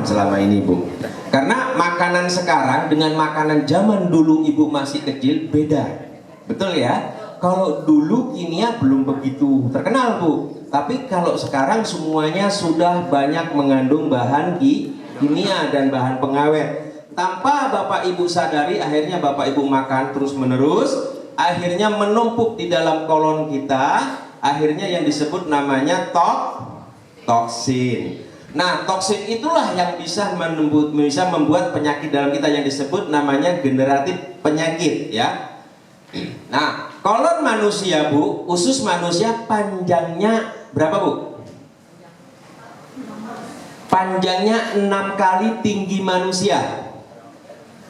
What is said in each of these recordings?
selama ini, Bu. Karena makanan sekarang dengan makanan zaman dulu Ibu masih kecil beda. Betul ya? Kalau dulu kimia belum begitu terkenal, Bu. Tapi kalau sekarang semuanya sudah banyak mengandung bahan kimia dan bahan pengawet. Tanpa Bapak Ibu sadari, akhirnya Bapak Ibu makan terus menerus, akhirnya menumpuk di dalam kolon kita, akhirnya yang disebut namanya toksin. Nah, toksin itulah yang bisa membuat penyakit dalam kita yang disebut namanya generatif penyakit, ya. Nah, kolon manusia, Bu, usus manusia panjangnya berapa, Bu? Panjangnya 6 kali tinggi manusia.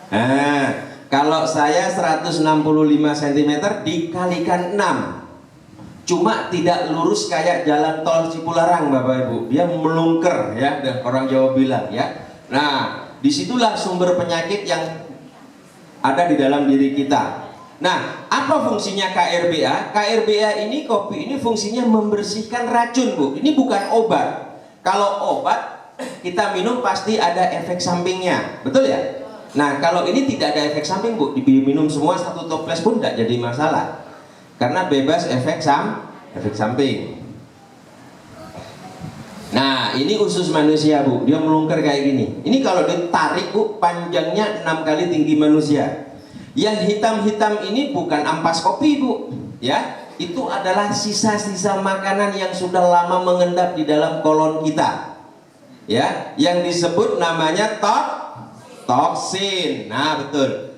Nah, kalau saya 165 cm dikalikan 6, cuma tidak lurus kayak jalan tol Cipularang, Bapak Ibu. Dia melungker, ya, dan orang Jawa bilang, ya. Nah, disitulah sumber penyakit yang ada di dalam diri kita. Nah, apa fungsinya KRBA? KRBA ini, kopi ini fungsinya membersihkan racun, Bu. Ini bukan obat. Kalau obat kita minum pasti ada efek sampingnya, betul ya? Nah, kalau ini tidak ada efek samping, Bu. Diminum semua satu toples pun tidak jadi masalah. Karena bebas efek samping. Nah, ini usus manusia, Bu. Dia melungker kayak gini. Ini kalau ditarik, Bu, panjangnya 6 kali tinggi manusia. Yang hitam-hitam ini bukan ampas kopi, Bu. Ya, itu adalah sisa-sisa makanan yang sudah lama mengendap di dalam kolon kita. Ya, yang disebut namanya toksin. Nah, betul.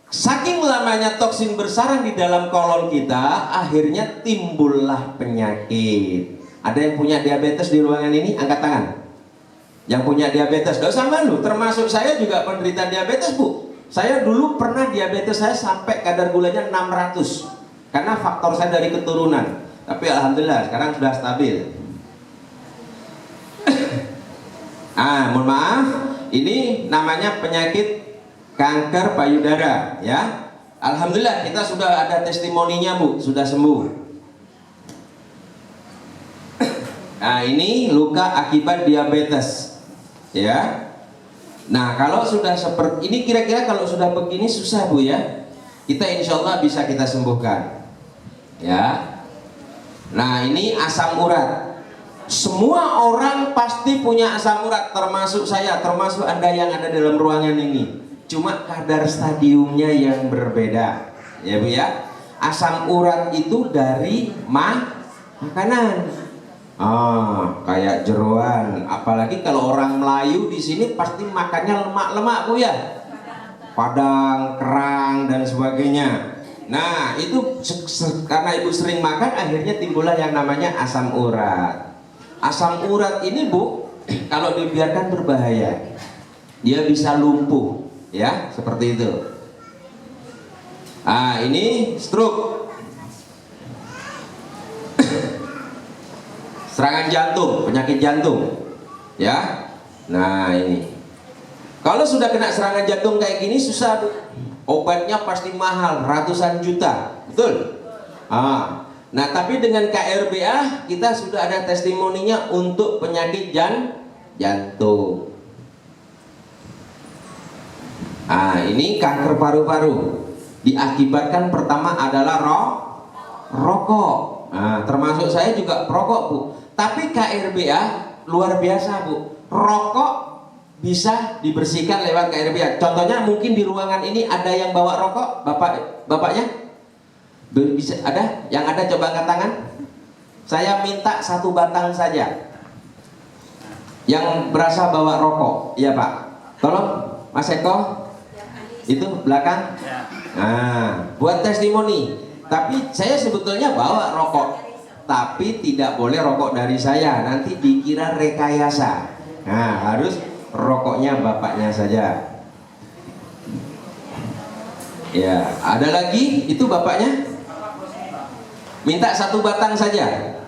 Saking lamanya toksin bersarang di dalam kolon kita, akhirnya timbullah penyakit. Ada yang punya diabetes di ruangan ini? Angkat tangan. Yang punya diabetes, gak usah malu. Termasuk saya juga penderita diabetes, Bu. Saya dulu pernah diabetes, saya sampai kadar gulanya 600. Karena faktor saya dari keturunan. Tapi alhamdulillah sekarang sudah stabil. Mohon maaf, ini namanya penyakit kanker payudara, ya. Alhamdulillah kita sudah ada testimoninya, Bu, sudah sembuh. Nah, ini luka akibat diabetes, ya. Nah, kalau sudah seperti ini, kira-kira kalau sudah begini susah, Bu, ya. Kita insya Allah bisa kita sembuhkan, ya. Nah, ini asam urat. Semua orang pasti punya asam urat, termasuk saya, termasuk Anda yang ada dalam ruangan ini. Cuma kadar stadiumnya yang berbeda, ya, Bu, ya. Asam urat itu dari makanan. Kayak jeroan. Apalagi kalau orang Melayu di sini pasti makannya lemak-lemak, Bu, ya. Padang, kerang dan sebagainya. Nah, itu karena Ibu sering makan, akhirnya timbullah yang namanya asam urat. Asam urat ini, Bu, kalau dibiarkan berbahaya. Dia bisa lumpuh, ya, seperti itu. Ini stroke, serangan jantung, penyakit jantung, ya. Nah, ini kalau sudah kena serangan jantung kayak gini susah, Bu. Obatnya pasti mahal, ratusan juta, betul. Nah, tapi dengan KRBA kita sudah ada testimoninya untuk penyakit jantung. Ini kanker paru-paru diakibatkan pertama adalah rokok. Termasuk saya juga perokok, Bu. Tapi KRBA luar biasa, Bu. Rokok bisa dibersihkan lewat KRBA. Contohnya mungkin di ruangan ini ada yang bawa rokok, bapaknya? Bisa ada? Yang ada coba angkat tangan. Saya minta 1 batang saja. Yang berasa bawa rokok, iya, Pak. Tolong, Mas Eko. Itu belakang. Buat testimoni. Tapi saya sebetulnya bawa rokok, tapi tidak boleh rokok dari saya, nanti dikira rekayasa. Harus rokoknya bapaknya saja. Ya, ada lagi, itu bapaknya. Minta 1 batang saja.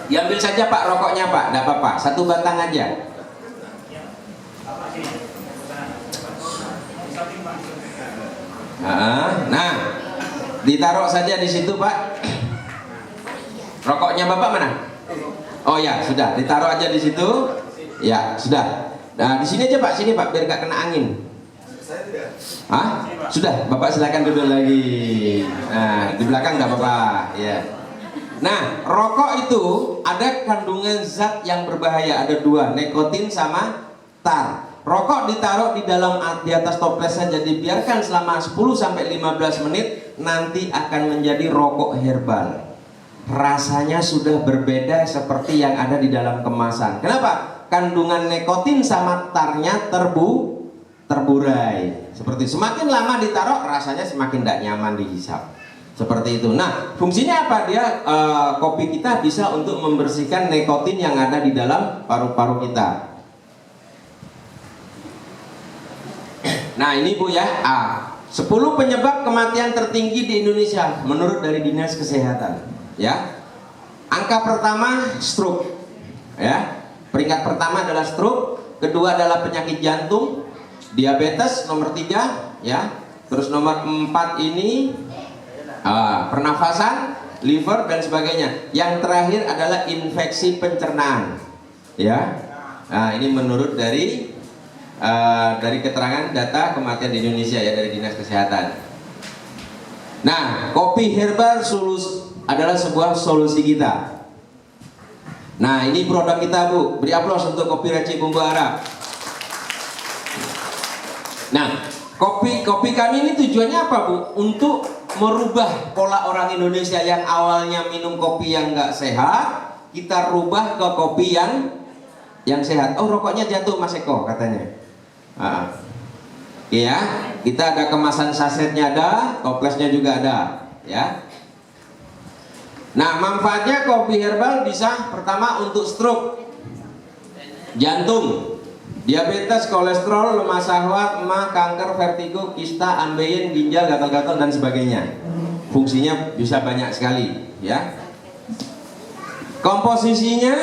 Diambil saja, Pak, rokoknya, Pak, tidak apa-apa, 1 batang aja. Nah, ditaruh saja di situ, Pak. Rokoknya Bapak mana? Oh ya, sudah, ditaruh aja di situ. Ya, sudah. Nah, di sini aja Pak, sini Pak, biar gak kena angin. Hah? Sudah, Bapak silakan duduk lagi. Nah, di belakang nggak apa-apa, ya. Nah, rokok itu ada kandungan zat yang berbahaya, ada dua, nikotin sama tar. Rokok ditaruh di atas toples saja, dibiarkan selama 10-15 menit, nanti akan menjadi rokok herbal. Rasanya sudah berbeda seperti yang ada di dalam kemasan. Kenapa? Kandungan nikotin sama tarnya terburai. Seperti semakin lama ditaruh rasanya semakin tidak nyaman dihisap. Seperti itu. Nah, fungsinya apa? Dia kopi kita bisa untuk membersihkan nikotin yang ada di dalam paru-paru kita. Nah, ini Bu ya. 10 penyebab kematian tertinggi di Indonesia menurut dari Dinas Kesehatan. Ya. Angka pertama stroke. Ya. Peringkat pertama adalah stroke, kedua adalah penyakit jantung, diabetes nomor 3 ya. Terus nomor 4 ini pernafasan, liver dan sebagainya. Yang terakhir adalah infeksi pencernaan. Ya. Nah, ini menurut dari keterangan data kematian di Indonesia ya dari Dinas Kesehatan. Nah, kopi herbal adalah sebuah solusi kita. Nah, ini produk kita Bu. Beri aplaus untuk kopi Reci Bumbu Arab. Nah, kopi kami ini tujuannya apa Bu? Untuk merubah pola orang Indonesia yang awalnya minum kopi yang nggak sehat, kita rubah ke kopi yang sehat. Oh, rokoknya jatuh Mas Eko katanya. Ya, kita ada kemasan sasetnya ada, toplesnya juga ada, ya. Nah, manfaatnya kopi herbal bisa pertama untuk stroke, jantung, diabetes, kolesterol, lemah syahwat, emah, kanker, vertigo, kista, ambeien, ginjal, gatal-gatal dan sebagainya. Fungsinya bisa banyak sekali, ya. Komposisinya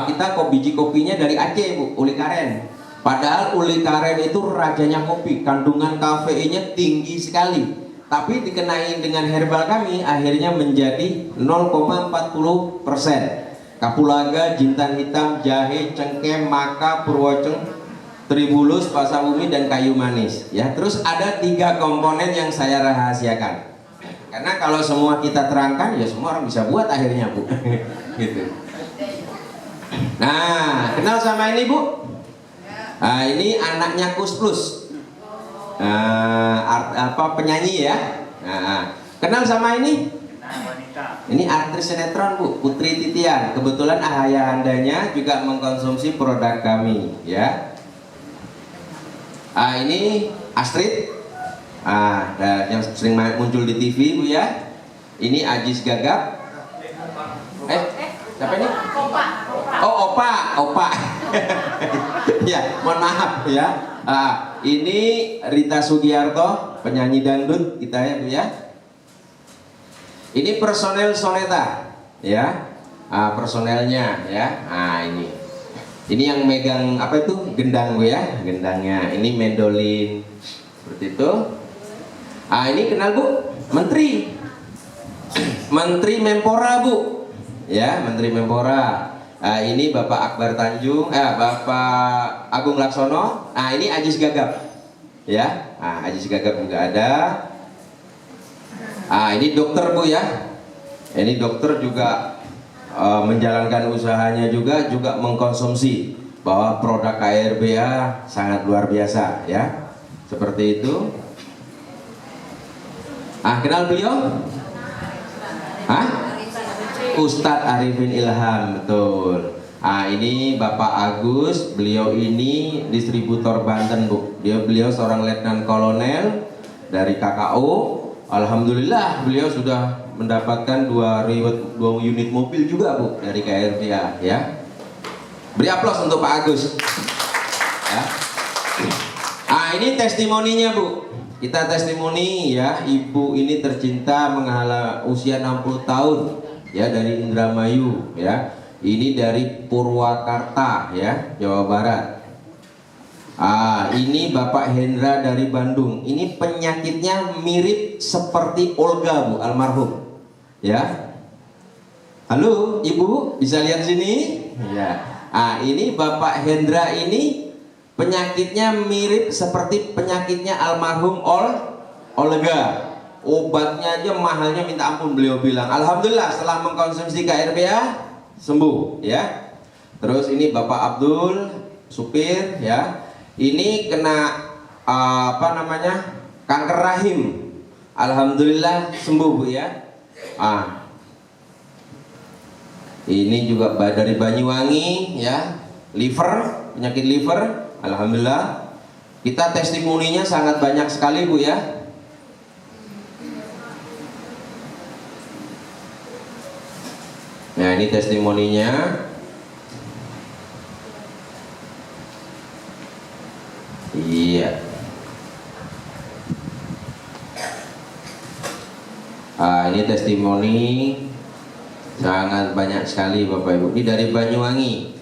kita biji kopinya dari Aceh Bu, uli karen. Padahal uli karen itu rajanya kopi, kandungan kafeinnya tinggi sekali. Tapi dikenai dengan herbal kami akhirnya menjadi 0,40%. Kapulaga, jintan hitam, jahe, cengkeh, maka, purwoceng, tribulus, pasabumi dan kayu manis. Ya, terus ada 3 komponen yang saya rahasiakan. Karena kalau semua kita terangkan ya semua orang bisa buat akhirnya Bu. Gitu. Nah, kenal sama ini Bu? Nah, ini anaknya Kus Plus. Penyanyi ya. Nah, kenal sama ini? Ini aktris sinetron Bu, Putri Titian. Kebetulan ayahandanya juga mengkonsumsi produk kami, ya. Ini Astrid. Yang sering muncul di TV Bu ya. Ini Ajis Gagap. Siapa ini? Oh, Opa. Ya, mohon maaf ya. Ini Rita Sugiarto, penyanyi dangdut kita ya Bu ya. Ini personel Soneta ya. Personelnya ya. Ini yang megang apa itu? Gendang Bu ya, gendangnya. Ini mendolin seperti itu. Ini kenal Bu? Menteri Menpora Bu. Ya, Menteri Menpora. Ini Bapak Akbar Tanjung, Bapak Agung Laksono. Ini Ajis Gagap, ya. Ajis Gagap juga ada. Ini dokter Bu ya. Ini dokter juga menjalankan usahanya juga mengkonsumsi bahwa produk KRBA sangat luar biasa, ya. Seperti itu. Kenal beliau? Ustadz Arifin Ilham, betul. Ini Bapak Agus, beliau ini distributor Banten Bu. Beliau seorang letnan kolonel dari KKO. Alhamdulillah beliau sudah mendapatkan 2 unit mobil juga Bu dari KRBA, ya. Beri aplaus untuk Pak Agus. Ya. Ini testimoninya Bu. Kita testimoni ya, ibu ini tercinta menghala usia 60 tahun. Ya, dari Indramayu ya. Ini dari Purwakarta ya, Jawa Barat. Ini Bapak Hendra dari Bandung. Ini penyakitnya mirip seperti Olga Bu, almarhum. Ya. Halo, Ibu, bisa lihat sini? Ya. Ah, ini Bapak Hendra ini penyakitnya mirip seperti penyakitnya almarhum Olega. Obatnya aja mahalnya minta ampun, beliau bilang. Alhamdulillah setelah mengkonsumsi KRBA sembuh, ya. Terus ini Bapak Abdul, supir, ya. Ini kena kanker rahim. Alhamdulillah sembuh, Bu, ya. Ini juga dari Banyuwangi, ya. Penyakit liver. Alhamdulillah. Kita testimoninya sangat banyak sekali, Bu, ya. Nah, ini testimoninya. Iya. Ini testimoni sangat banyak sekali, Bapak Ibu. Ini dari Banyuwangi.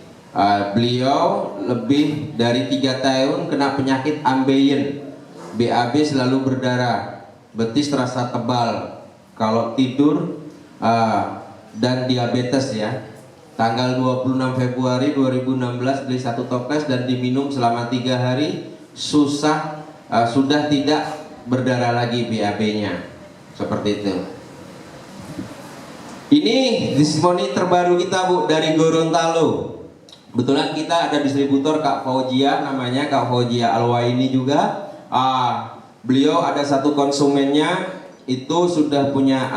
Beliau lebih dari 3 tahun kena penyakit ambeien. BAB selalu berdarah, betis terasa tebal kalau tidur, dan diabetes, ya. Tanggal 26 Februari 2016 beli 1 toples dan diminum selama 3 hari. Sudah tidak berdarah lagi BAB-nya. Seperti itu. Ini testimoni terbaru kita, Bu, dari Gorontalo. Kebetulan kita ada distributor Kak Fauzia, namanya Kak Fauzia Alwaini juga. Beliau ada satu konsumennya itu sudah punya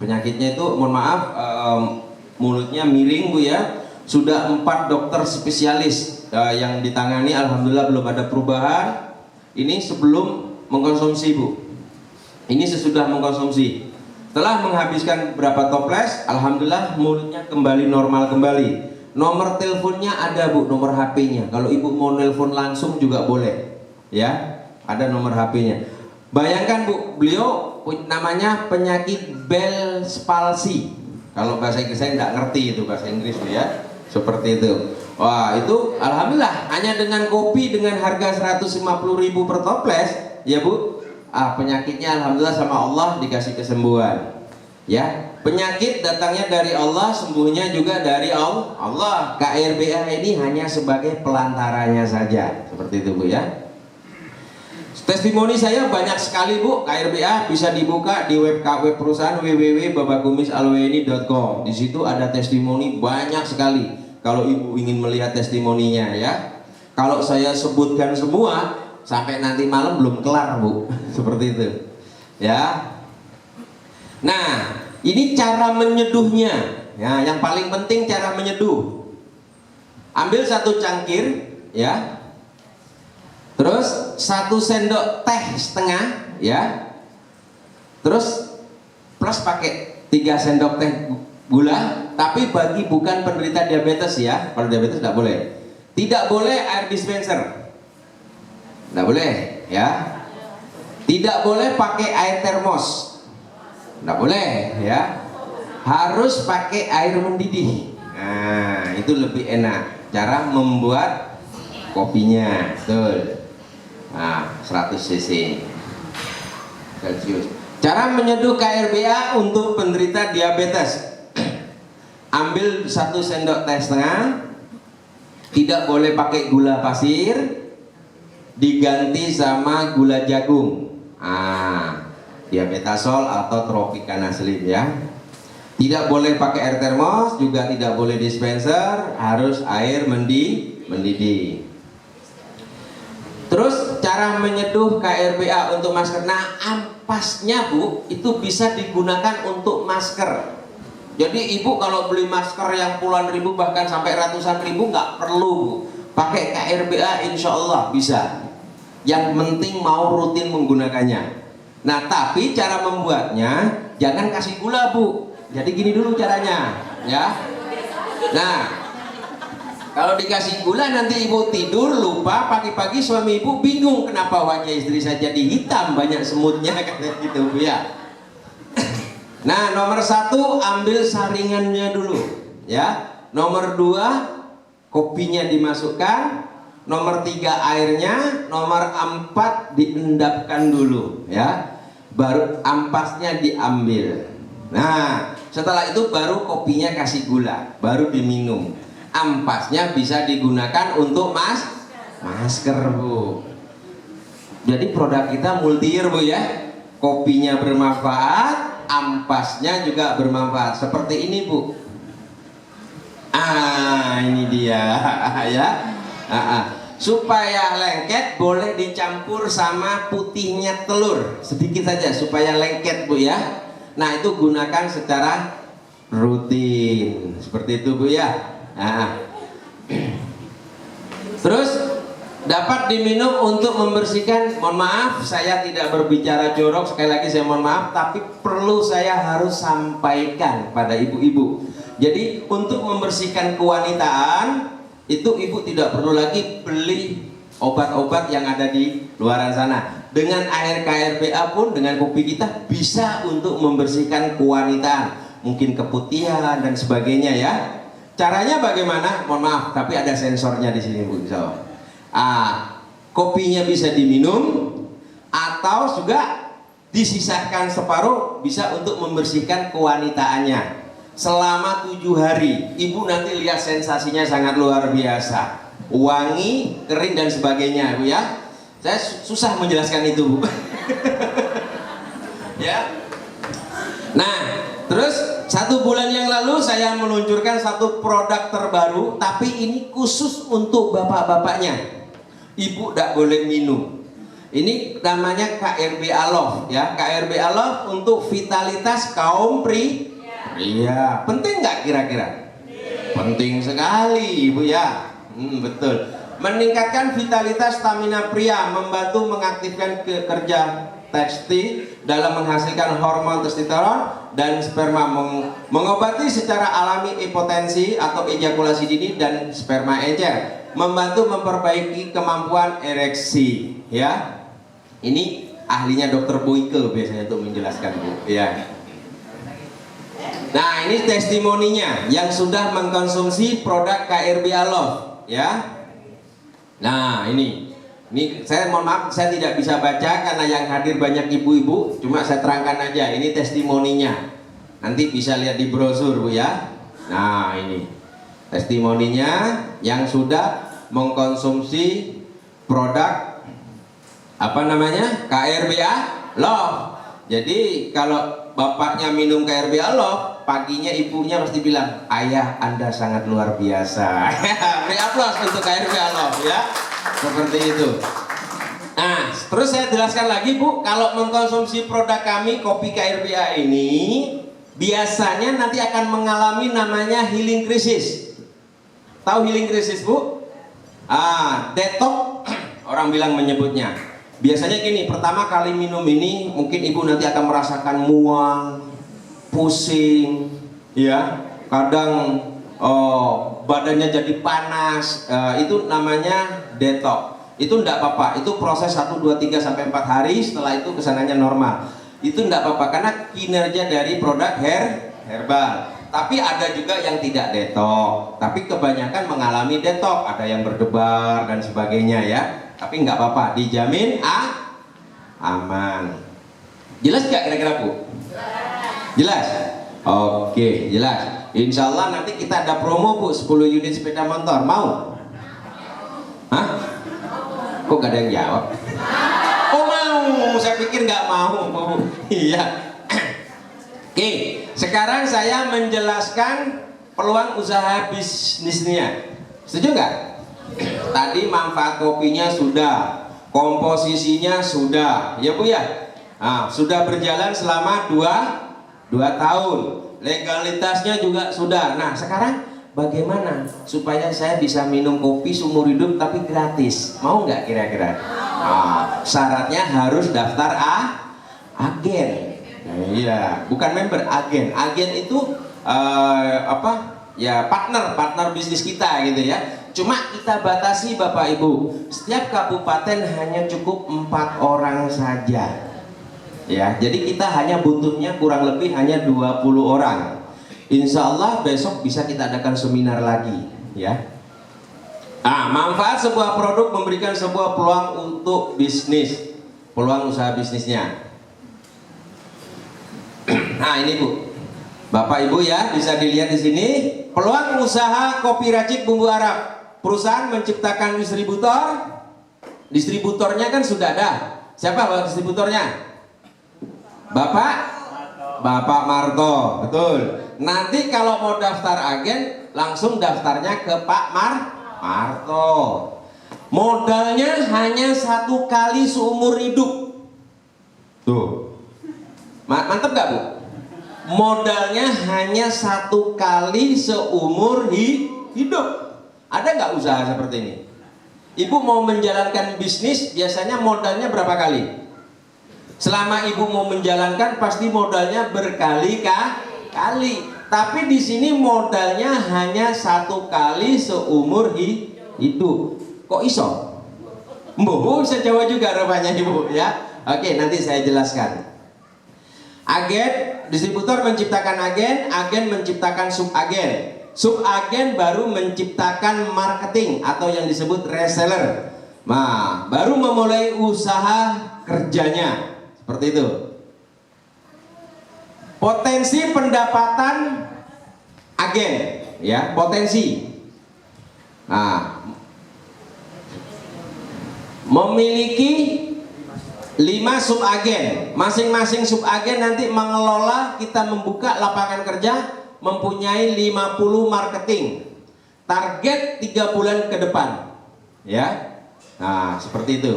penyakitnya itu, mohon maaf, mulutnya miring, Bu, ya. Sudah 4 dokter spesialis yang ditangani, alhamdulillah belum ada perubahan. Ini sebelum mengkonsumsi, Bu. Ini sesudah mengkonsumsi. Setelah menghabiskan berapa toples, alhamdulillah mulutnya kembali normal kembali. Nomor teleponnya ada, Bu, nomor HP-nya. Kalau Ibu mau nelpon langsung juga boleh, ya. Ada nomor HP-nya. Bayangkan, Bu, beliau namanya penyakit Bell's palsy. Kalau bahasa Inggris saya nggak ngerti itu bahasa Inggris, Bu, ya. Seperti itu. Wah, itu alhamdulillah hanya dengan kopi dengan harga 150.000 per toples, ya, Bu. Penyakitnya alhamdulillah sama Allah dikasih kesembuhan. Ya, penyakit datangnya dari Allah, sembuhnya juga dari Allah. KRBA ini hanya sebagai pelantaranya saja. Seperti itu, Bu, ya. Testimoni saya banyak sekali, Bu. KRBA bisa dibuka di web perusahaan www.babakumisalwaini.com. Di situ ada testimoni banyak sekali. Kalau Ibu ingin melihat testimoninya, ya. Kalau saya sebutkan semua sampai nanti malam belum kelar, Bu. Seperti itu, ya. Nah, ini cara menyeduhnya, ya. Yang paling penting cara menyeduh. Ambil 1 cangkir, ya. Terus 1 sendok teh setengah, ya. Terus plus pakai 3 sendok teh gula, tapi bagi bukan penderita diabetes, ya. Kalau diabetes tidak boleh. Tidak boleh air dispenser. Tidak boleh, ya. Tidak boleh pakai air termos. Tidak boleh, ya. Harus pakai air mendidih. Nah, itu lebih enak. Cara membuat kopinya, betul. Nah, 100 cc Celcius. Cara menyeduh KRBA untuk penderita diabetes. Ambil 1 sendok teh setengah. Tidak boleh pakai gula pasir, diganti sama gula jagung. Diabetasol atau Tropicana Slim, ya. Tidak boleh pakai air termos, juga tidak boleh dispenser, harus air mendidih. Terus cara menyeduh KRBA untuk masker. Nah, ampasnya, Bu, itu bisa digunakan untuk masker. Jadi Ibu kalau beli masker yang puluhan ribu bahkan sampai ratusan ribu nggak perlu, Bu. Pakai KRBA insya Allah bisa. Yang penting mau rutin menggunakannya. Nah, tapi cara membuatnya jangan kasih gula, Bu. Jadi gini dulu caranya, ya. Nah, kalau dikasih gula nanti Ibu tidur lupa, pagi-pagi suami Ibu bingung kenapa wajah istri saya jadi hitam, banyak semutnya, kayak gitu, Bu, ya. Nah, nomor 1 ambil saringannya dulu, ya. Nomor 2 kopinya dimasukkan. Nomor 3 airnya. Nomor 4 diendapkan dulu, ya. Baru ampasnya diambil. Nah, setelah itu baru kopinya kasih gula, baru diminum. Ampasnya bisa digunakan untuk masker, Bu. Jadi produk kita multi-year, Bu ya. Kopinya bermanfaat, ampasnya juga bermanfaat. Seperti ini, Bu. Ini dia ya. Supaya lengket boleh dicampur sama putihnya telur sedikit saja supaya lengket, Bu ya. Nah, itu gunakan secara rutin seperti itu, Bu ya. Terus dapat diminum untuk membersihkan. Mohon maaf, saya tidak berbicara jorok, sekali lagi saya mohon maaf, tapi perlu saya harus sampaikan pada ibu-ibu. Jadi untuk membersihkan kewanitaan itu ibu tidak perlu lagi beli obat-obat yang ada di luaran sana. Dengan air KRBA pun, dengan kopi kita bisa untuk membersihkan kewanitaan, mungkin keputihan dan sebagainya ya. Caranya bagaimana? Mohon maaf, tapi ada sensornya di sini, Bu, insya Allah. Kopinya bisa diminum atau juga disisakan separuh, bisa untuk membersihkan kewanitaannya selama 7 hari. Ibu nanti lihat sensasinya sangat luar biasa, wangi, kering dan sebagainya, Bu ya. Saya susah menjelaskan itu, Bu. Ya. Nah, terus 1 bulan yang lalu saya meluncurkan satu produk terbaru, tapi ini khusus untuk bapak-bapaknya. Ibu tidak boleh minum. Ini namanya KRBA Love ya. KRBA Love untuk vitalitas kaum pria. Penting nggak kira-kira? Penting sekali, Ibu ya. Betul. Meningkatkan vitalitas stamina pria, membantu mengaktifkan kerja testis dalam menghasilkan hormon testosteron dan sperma, mengobati secara alami impotensi atau ejakulasi dini dan sperma encer, membantu memperbaiki kemampuan ereksi ya. Ini ahlinya dokter Boyke biasanya untuk menjelaskan, Bu ya. Nah, ini testimoninya yang sudah mengkonsumsi produk KRBA Love ya. Nah, ini saya mohon maaf, saya tidak bisa baca karena yang hadir banyak ibu-ibu, cuma saya terangkan aja, ini testimoninya. Nanti bisa lihat di brosur, Bu ya. Nah, ini testimoninya yang sudah mengkonsumsi produk apa namanya? KRBA Love. Jadi kalau bapaknya minum KRBA Love, paginya ibunya pasti bilang, "Ayah, Anda sangat luar biasa." Beri aplaus untuk KRBA Love ya. Seperti itu. Nah, terus saya jelaskan lagi, Bu, kalau mengkonsumsi produk kami kopi KRBA ini biasanya nanti akan mengalami namanya healing crisis. Tahu healing crisis, Bu? Detox orang bilang menyebutnya. Biasanya gini, pertama kali minum ini mungkin ibu nanti akan merasakan mual, pusing, ya, kadang badannya jadi panas, itu namanya detox. Itu enggak apa-apa, itu proses 1, 2, 3 sampai 4 hari, setelah itu kesananya normal. Itu enggak apa-apa karena kinerja dari produk herbal. Tapi ada juga yang tidak detox, tapi kebanyakan mengalami detox, ada yang berdebar dan sebagainya ya. Tapi enggak apa-apa, dijamin aman. Jelas nggak kira-kira, Bu? Jelas? Oke, jelas. Insya Allah nanti kita ada promo, Bu, 10 unit sepeda motor. Mau? Hah? Kok gak ada yang jawab? Oh, mau. Saya pikir nggak mau, Bu. Iya. Oke, sekarang saya menjelaskan peluang usaha bisnisnya. Setuju nggak? Tadi manfaat kopinya sudah, komposisinya sudah, ya, Bu ya. Nah, sudah berjalan selama 2 tahun. Legalitasnya juga sudah. Nah, sekarang bagaimana supaya saya bisa minum kopi seumur hidup tapi gratis? Mau nggak kira-kira? Syaratnya harus daftar agen. Iya, bukan member, agen. Agen itu ya partner bisnis kita gitu ya. Cuma kita batasi, Bapak Ibu, setiap kabupaten hanya cukup 4 orang saja. Ya, jadi kita hanya butuhnya kurang lebih hanya 20 orang. Insya Allah besok bisa kita adakan seminar lagi, ya. Manfaat sebuah produk memberikan sebuah peluang untuk bisnis, peluang usaha bisnisnya. Nah, ini, Bu, Bapak Ibu ya, bisa dilihat di sini. Peluang usaha kopi racik bumbu Arab. Perusahaan menciptakan distributor. Distributornya kan sudah ada. Siapa Bapak distributornya? Bapak Marto, betul. Nanti kalau mau daftar agen, langsung daftarnya ke Pak Marto. Modalnya hanya 1 kali seumur hidup. Tuh, mantep gak Bu? Modalnya hanya 1 kali seumur hidup. Ada nggak usaha seperti ini? Ibu mau menjalankan bisnis, biasanya modalnya berapa kali? Selama ibu mau menjalankan, pasti modalnya berkali-kali. Tapi di sini modalnya hanya 1 kali seumur hidup. Kok iso? Mbok bisa jawab juga rupanya ibu ya. Oke, nanti saya jelaskan. Agen, distributor menciptakan agen, agen menciptakan subagen, subagen baru menciptakan marketing atau yang disebut reseller. Nah, baru memulai usaha kerjanya. Seperti itu. Potensi pendapatan agen, ya, potensi. Nah, memiliki 5 subagen, masing-masing subagen nanti mengelola, kita membuka lapangan kerja, mempunyai 50 marketing, target 3 bulan ke depan, ya. Nah, seperti itu.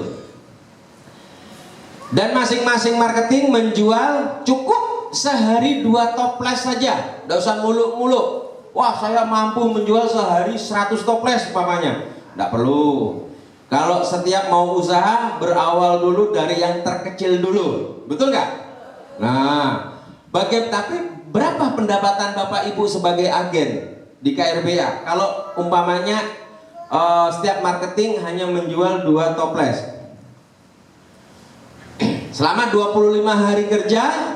Dan masing-masing marketing menjual cukup sehari 2 toples saja, tidak usah muluk-muluk. Wah, saya mampu menjual sehari 100 toples umpamanya, tidak perlu. Kalau setiap mau usaha, berawal dulu dari yang terkecil dulu, betul nggak? Nah, tapi berapa pendapatan Bapak Ibu sebagai agen di KRBA? Kalau umpamanya setiap marketing hanya menjual 2 toples, selama 25 hari kerja,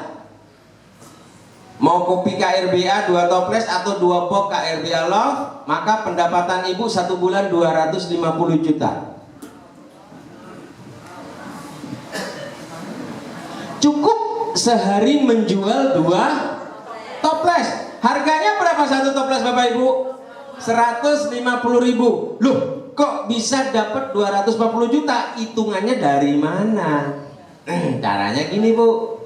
mau kopi KRBA 2 toples atau 2 box KRBA Love, maka pendapatan Ibu 1 bulan 250 juta. Cukup sehari menjual 2 toples. Harganya berapa 1 toples Bapak Ibu? 150.000. Loh, kok bisa dapat 240 juta? Hitungannya dari mana? Caranya gini Bu.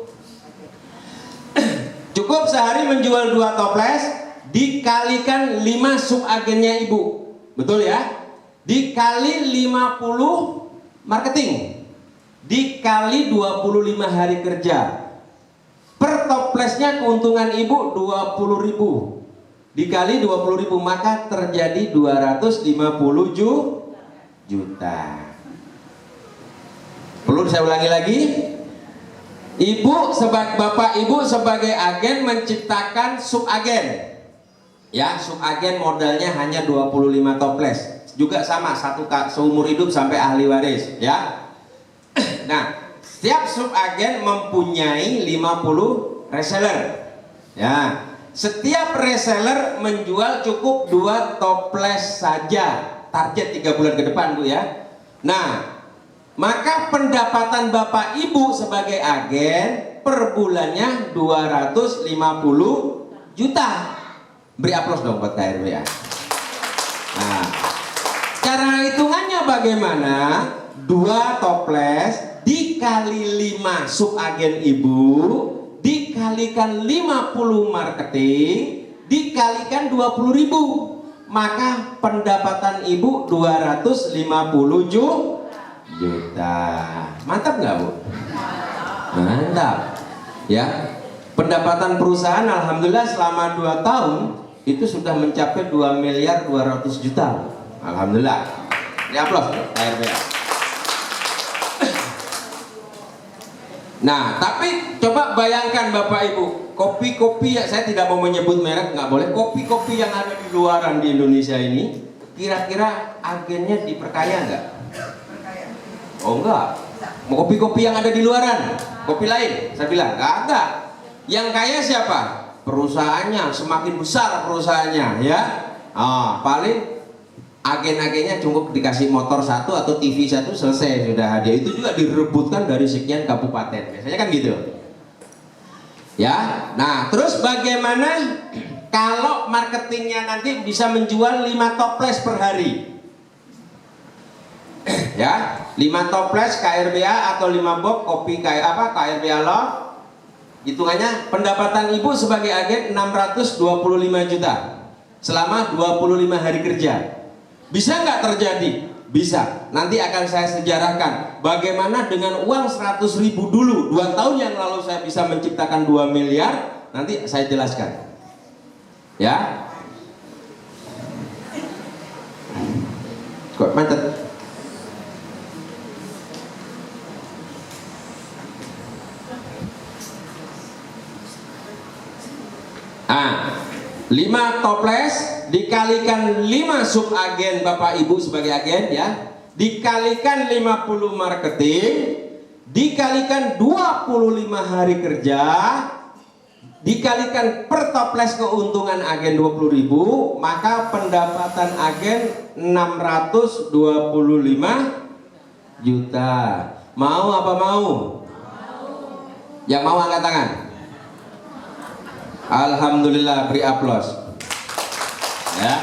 Cukup sehari menjual 2 toples, dikalikan 5 subagennya Ibu. Betul ya? Dikali 50 marketing, dikali 25 hari kerja. Per toplesnya keuntungan Ibu 20.000. Dikali 20.000, maka terjadi 250 juta. Perlu saya ulangi lagi? Bapak Ibu sebagai agen menciptakan subagen. Ya, subagen modalnya hanya 25 toples. Juga sama, 1 seumur hidup sampai ahli waris, ya. Nah, setiap subagen mempunyai 50 reseller. Ya, setiap reseller menjual cukup 2 toples saja. Target 3 bulan ke depan, Bu ya. Nah, maka pendapatan Bapak Ibu sebagai agen per bulannya 250 juta. Beri aplaus dong buat KRBA. Nah, cara hitungannya bagaimana? 2 toples dikali 5 subagen Ibu, dikalikan 50 marketing, dikalikan 20.000, maka pendapatan Ibu 250 juta. Mantap nggak Bu? Mantap. Ya, pendapatan perusahaan alhamdulillah selama 2 tahun itu sudah mencapai 2.200.000.000 juta. Alhamdulillah. Ini aplaus KRBA. Nah, tapi coba bayangkan Bapak Ibu, kopi-kopi ya, saya tidak mau menyebut merek, nggak boleh. Kopi-kopi yang ada di luaran di Indonesia ini, kira-kira agennya diperkaya nggak? Oh enggak. Mau kopi-kopi yang ada di luaran, kopi lain, saya bilang nggak ada. Yang kaya siapa? Perusahaannya, semakin besar perusahaannya, ya. Paling agen-agennya cukup dikasih motor 1 atau TV 1 selesai sudah hadiah. Itu juga direbutkan dari sekian kabupaten, biasanya kan gitu. Ya. Nah, terus bagaimana kalau marketingnya nanti bisa menjual 5 toples per hari? Ya, 5 toples KRBA atau 5 box kopi kayak apa KRBA Love. Hitungannya pendapatan ibu sebagai agen 625 juta selama 25 hari kerja. Bisa nggak terjadi? Bisa. Nanti akan saya sejarahkan bagaimana dengan uang 100.000 dulu 2 tahun yang lalu saya bisa menciptakan 2 miliar. Nanti saya jelaskan. Ya. Kok macet? Ah, 5 toples dikalikan 5 sub agen Bapak Ibu sebagai agen ya, dikalikan 50 marketing, dikalikan 25 hari kerja, dikalikan per toples keuntungan agen 20.000, maka pendapatan agen 625 juta. Mau apa mau? Yang mau angkat tangan. Alhamdulillah, beri aplaus. Ya.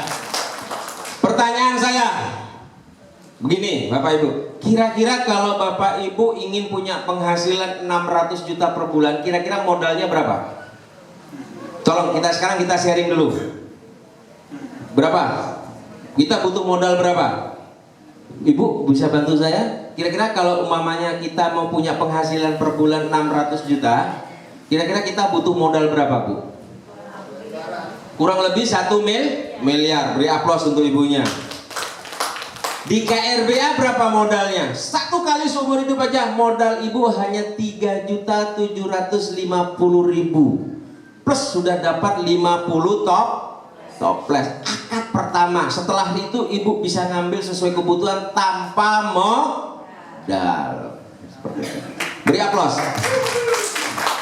Pertanyaan saya begini, Bapak Ibu, kira-kira kalau Bapak Ibu ingin punya penghasilan 600 juta per bulan, kira-kira modalnya berapa? Tolong sekarang kita sharing dulu. Berapa? Kita butuh modal berapa? Ibu bisa bantu saya? Kira-kira kalau umpamanya kita mau punya penghasilan per bulan 600 juta, kira-kira kita butuh modal berapa, Bu? Kurang lebih 1 miliar. Beri aplaus untuk ibunya. Di KRBA berapa modalnya? 1 kali seumur hidup aja modal ibu hanya 3.750.000. Plus sudah dapat 50 toples. Akad pertama. Setelah itu ibu bisa ngambil sesuai kebutuhan tanpa modal. Seperti itu. Beri aplaus.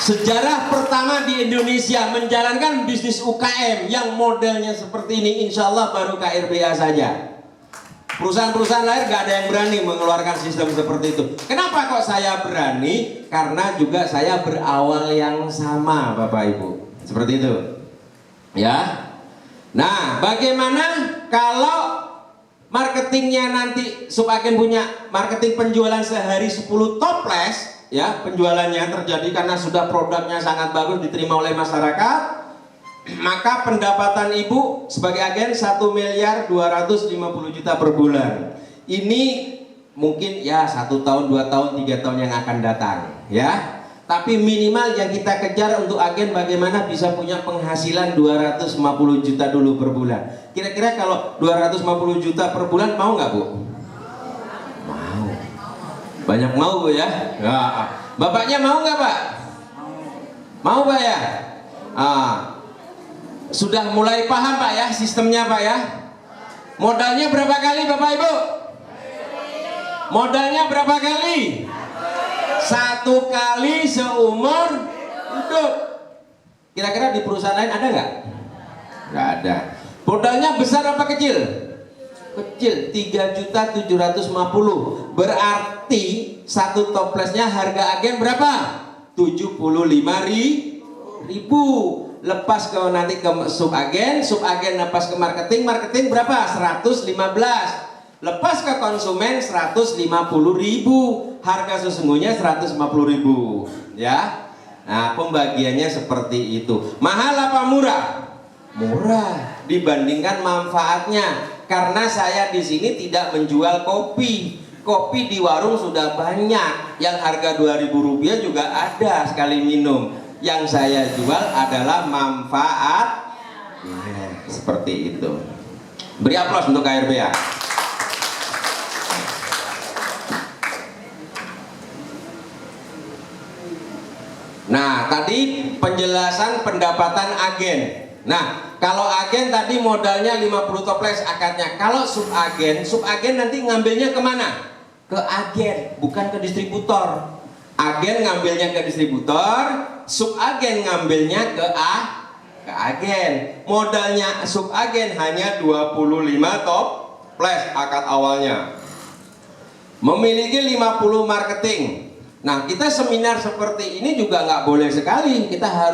Sejarah pertama di Indonesia menjalankan bisnis UKM yang modelnya seperti ini, insya Allah baru KRBA saja. Perusahaan-perusahaan lain gak ada yang berani mengeluarkan sistem seperti itu. Kenapa kok saya berani? Karena juga saya berawal yang sama, Bapak Ibu. Seperti itu. Ya. Nah, bagaimana kalau marketingnya nanti subagen punya marketing penjualan sehari 10 toples? Ya, penjualannya terjadi karena sudah produknya sangat bagus diterima oleh masyarakat, maka pendapatan ibu sebagai agen 1.250.000.000 per bulan. Ini mungkin ya 1 tahun, 2 tahun, 3 tahun yang akan datang ya. Tapi minimal yang kita kejar untuk agen bagaimana bisa punya penghasilan 250 juta dulu per bulan. Kira-kira kalau 250 juta per bulan mau nggak, Bu? Banyak mau, Bu ya? Ya. Bapaknya mau nggak, Pak? Mau, Pak ya? Sudah mulai paham, Pak ya, sistemnya, Pak ya? Modalnya berapa kali, Bapak Ibu? Modalnya berapa kali? 1 kali seumur hidup. Kira-kira di perusahaan lain ada nggak? Nggak ada. Modalnya besar apa kecil? Kecil, 3.750.000. Berarti 1 toplesnya harga agen berapa? 75.000. Lepas ke nanti ke subagen lepas ke marketing berapa? 115. Lepas ke konsumen 150.000. Harga sesungguhnya 150.000. Ya. Nah, pembagiannya seperti itu. Mahal apa murah? Murah dibandingkan manfaatnya. Karena saya di sini tidak menjual kopi. Kopi di warung sudah banyak. Yang harga Rp2.000 juga ada sekali minum. Yang saya jual adalah manfaat. Seperti itu. Beri aplaus untuk KRBA. Nah, tadi penjelasan pendapatan agen. Nah, kalau agen tadi modalnya 50 toples akadnya. Kalau subagen nanti ngambilnya kemana? Ke agen, bukan ke distributor. Agen ngambilnya ke distributor, subagen ngambilnya ke agen. Modalnya subagen hanya 25 toples akad awalnya. Memiliki 50 marketing. Nah, kita seminar seperti ini juga nggak boleh sekali. Kita harus